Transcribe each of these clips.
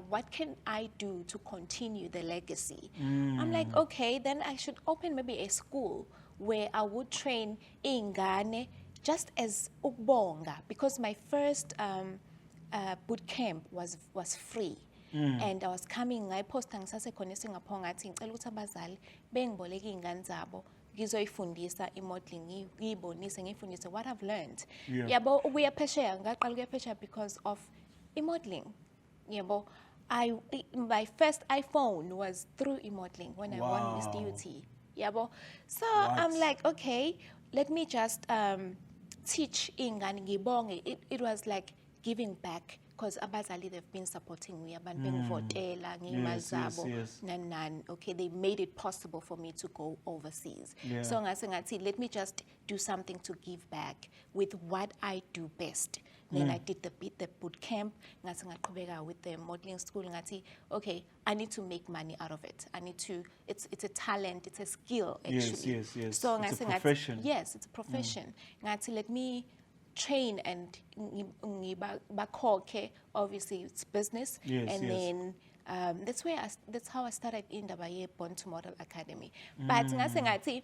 what can I do to continue the legacy? I'm like, okay, then I should open maybe a school where I would train ingane just as ukubonga, because my first boot camp was free. And I was coming, ngayiphosta ngisasekhona eSingapore ngathi ngicela ukuthi abazali bengiboleke iy'ngane zabo ngizoyifundisa i-modeling, ngiyibonise, ngiyifundise what I've learned. Yabo ukuya phesheya, ngaqala ukuya phesheya because of i-modeling. Yabo, my first iPhone was through e-modeling when I won Miss DUT. Yabo. So I'm like, okay, let me just teach ingane ngibonge. It was like giving back, because abazali, they've been supporting me. Abantu bengivotela ngiyimali zabo nan. Okay, they made it possible for me to go overseas. So ngase ngathi, let me just do something to give back with what I do best. Then I did the boot camp. Ngase ngaqhubeka with the modeling school. Ngati, okay, I need to make money out of it. I need to. It's a talent. It's a skill actually. Yes. So it's a profession. Yes, it's a profession. Ngati, let me train and ngibakhoke. Obviously, it's business. Then that's how I started Indaba Ye Born to Model Academy. But ngase ngathi,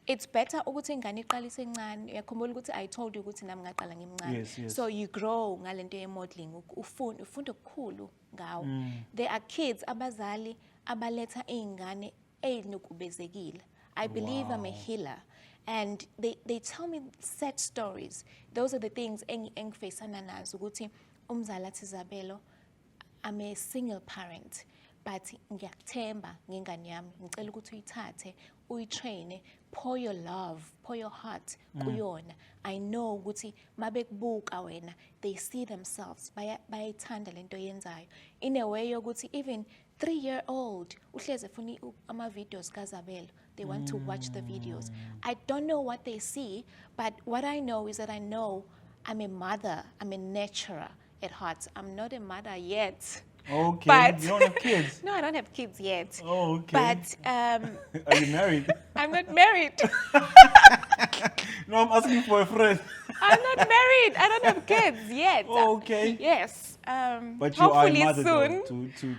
it's better ukuthi ingane iqalise encane. Uyakhumbula ukuthi I told you ukuthi nami ngaqala ngimncane. So you grow ngalento ye-modeling, ufunda okukhulu ngawo. There are kids abazali abaletha iy'ngane ezinukubezekile. I believe I'm a healer. And they tell me sad stories. Those are the things engifacana nazo ukuthi umzali athi Zabelo, I'm a single parent, but ngiyakuthemba ngengane yami, ngicela ukuthi uyithathe, uyitraine, pour your love, pour your heart kuyona. I know ukuthi mabekubuka wena, they see themselves, bayayithanda lento yenzayo. In a way yokuthi even 3-year-old uhleze funa ama-videos kaZabelo. They want to watch the videos. I don't know what they see, but what I know is that I know I'm a mother, I'm a nurturer at heart. I'm not a mother yet. Okay, but you don't have kids? No, I don't have kids yet. Oh, okay. But are you married? I'm not married. No, I'm asking for a friend. I'm not married. I don't have kids yet. Oh, okay. Yes. But you hopefully are a mother soon. though, to